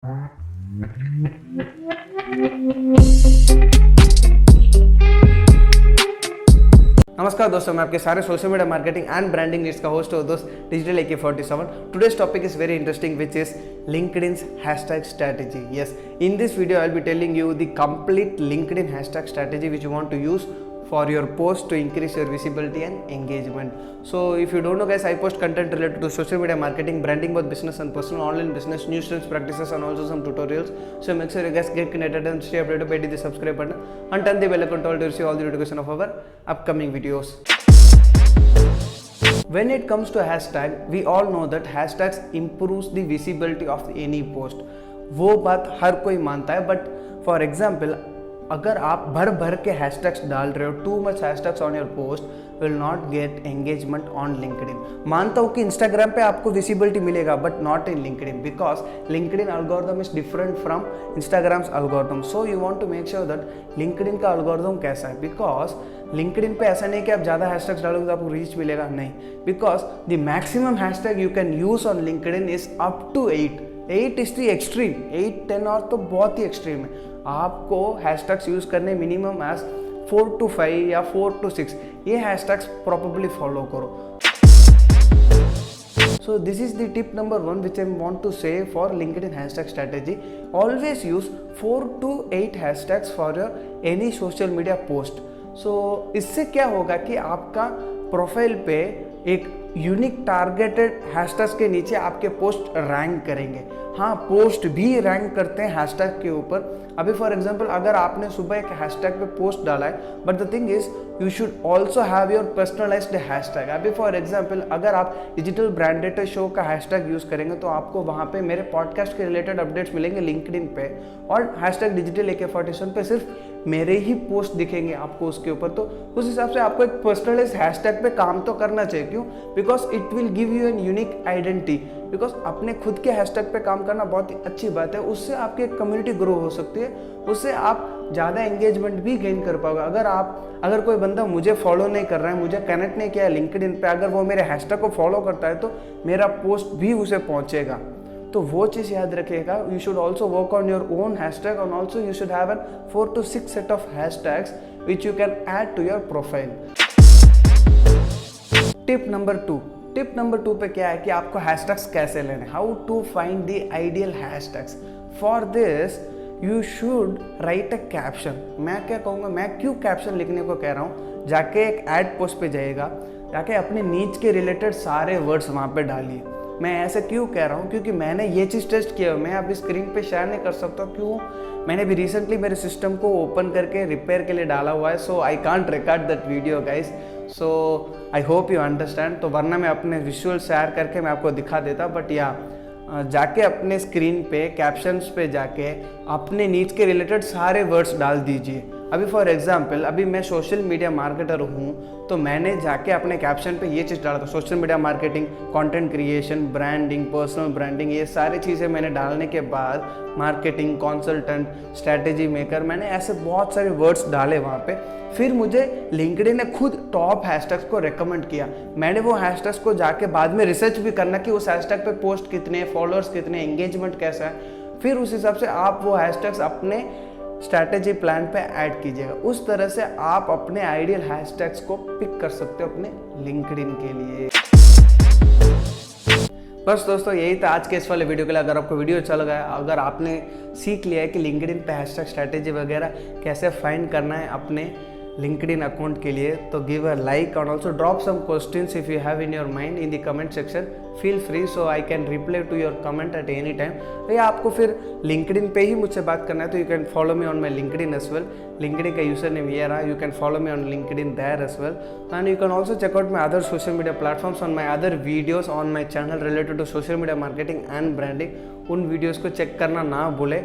नमस्कार दोस्तों, मैं आपके सारे social media marketing and branding needs का होस्ट हूँ दोस्त digital AK47. Today's topic is very interesting, which is LinkedIn's hashtag strategy. Yes, in this video I'll be telling you the complete LinkedIn hashtag strategy which you want to use for your post to increase your visibility and engagement. So if you don't know guys, I post content related to social media marketing, branding, both business and personal, online business, news trends, practices and also some tutorials. So make sure you guys get connected and stay updated by the subscribe button and turn the bell icon to receive all the notification of our upcoming videos. When it comes to hashtag, we all know that hashtags improves the visibility of any post. वो बात हर कोई मानता है, but for example अगर आप भर भर के हैशटैग्स डाल रहे हो, too much hashtags on your post will not get engagement on LinkedIn. मानता हूँ कि इंस्टाग्राम पे आपको विजिबिलिटी मिलेगा but not in LinkedIn, because LinkedIn algorithm is different from Instagram's algorithm. So you want to make sure that LinkedIn का algorithm कैसा है, because LinkedIn पे ऐसा नहीं कि आप ज़्यादा हैशटैग्स डालोगे तो आपको रीच मिलेगा, नहीं. Because the maximum hashtag you can use on LinkedIn is up to 8 is the extreme. 8-10 और तो बहुत ही एक्सट्रीम है. आपको हैशटैग्स यूज करने मिनिमम एज 4 to 5 या 4 to 6 ये हैशटैग्स प्रॉपर्ली फॉलो करो. So this is the tip number 1 which I want to say for LinkedIn hashtag strategy. Always use 4 to 8 hashtags for your any social media post. So इससे क्या होगा कि आपका profile पे एक unique targeted hashtags के नीचे आपके पोस्ट रैंक करेंगे. हाँ, पोस्ट भी रैंक करते हैं हैशटैग के ऊपर. अभी फॉर एग्जांपल अगर आपने सुबह एक हैशटैग पे पोस्ट डाला है, but the thing is you should also have your personalised hashtag. अभी फॉर एग्जांपल अगर आप डिजिटल ब्रांडेड शो का हैशटैग यूज़ करेंगे तो आपको वहाँ पे मेरे पॉडकास्ट के रिलेटेड अपडेट्स मिलेंगे लिंक्डइन पे, और हैशटैग डिजिटल AK47 पे सिर्फ मेरे ही पोस्ट दिखेंगे आपको उसके ऊपर. तो उस हिसाब से आपको एक पर्सनलाइज्ड हैशटैग पे काम तो करना चाहिए. क्यों? Because it will give you an unique identity. Because अपने खुद के हैशटैग पे काम करना बहुत ही अच्छी बात है. उससे आपकी एक कम्युनिटी ग्रो हो सकती है, उससे आप ज़्यादा एंगेजमेंट भी गेन कर पाओगे. अगर कोई बंदा मुझे फॉलो नहीं कर रहा है, मुझे कनेक्ट नहीं किया है लिंक्डइन पे, अगर वो मेरे हैशटैग को फॉलो करता है तो मेरा पोस्ट भी उसे पहुँचेगा. तो वो चीज़ याद रखिएगा. You should also work on your own hashtag और also you should have an 4 to 6 set of hashtags which you can add to your profile. Tip number 2 पे क्या है कि आपको हैशटैग्स कैसे लेने, how to find the ideal hashtags. For this you should write a caption. मैं क्या कहूँगा, मैं क्यों कैप्शन लिखने को कह रहा हूँ, जाके एक ऐड पोस्ट पे जाइएगा, जाके अपने नीच के रिलेटेड सारे वर्ड्स वहाँ पे डालिए. मैं ऐसे क्यों कह रहा हूँ, क्योंकि मैंने ये चीज़ टेस्ट किया. मैं अभी स्क्रीन पे शेयर नहीं कर सकता. क्यों? मैंने भी रिसेंटली मेरे सिस्टम को ओपन करके रिपेयर के लिए डाला हुआ है. So I can't record that video guys. So I hope you understand. तो वरना मैं अपने विजुअल शेयर करके मैं आपको दिखा देता. बट या जाके अपने स्क्रीन पे कैप्शंस पे जाके अपने नीच के रिलेटेड सारे वर्ड्स डाल दीजिए. अभी फॉर एग्जांपल अभी मैं सोशल मीडिया मार्केटर हूँ, तो मैंने जाके अपने कैप्शन पे ये चीज़ डाला था, social media marketing, content creation, branding, personal branding. ये सारी चीज़ें मैंने डालने के बाद मार्केटिंग कंसल्टेंट, स्ट्रैटेजी मेकर, मैंने ऐसे बहुत सारे वर्ड्स डाले वहाँ पे. फिर मुझे लिंक्डइन ने खुद टॉप हैशटैग्स को रेकमेंड किया. मैंने वो हैशटैग्स को जाके बाद में रिसर्च भी करना कि उस हैशटैग पे पोस्ट कितने, फॉलोअर्स कितने, एंगेजमेंट कैसा है. फिर उस हिसाब से आप वो हैशटैग्स अपने स्ट्रैटेजी प्लान पे ऐड कीजिएगा. उस तरह से आप अपने आइडियल हैशटैग्स को पिक कर सकते हो अपने लिंक्डइन के लिए. बस दोस्तों, यही था आज के इस वाले वीडियो के लिए. अगर आपको वीडियो अच्छा लगा है, अगर आपने सीख लिया है कि लिंक्डइन पे हैशटैग स्ट्रैटेजी वगैरह कैसे फाइंड करना है अपने LinkedIn अकाउंट के लिए, तो गिव अ लाइक और also drop some questions if you have in your mind in the comment section. Feel free, so I can reply to your comment at any time. या आपको फिर LinkedIn पे ही मुझसे बात करना है तो you can follow me on my LinkedIn as well. LinkedIn का यूजर नेम ये रहा. You can follow me on LinkedIn there as well. And you can also check out my other social media platforms on my other videos on my channel related to social media marketing and branding. उन videos को check करना ना भूले,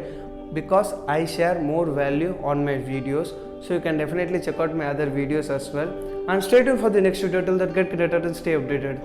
because I share more value on my videos. So you can definitely check out my other videos as well. And stay tuned for the next video. Till that, get connected and stay updated.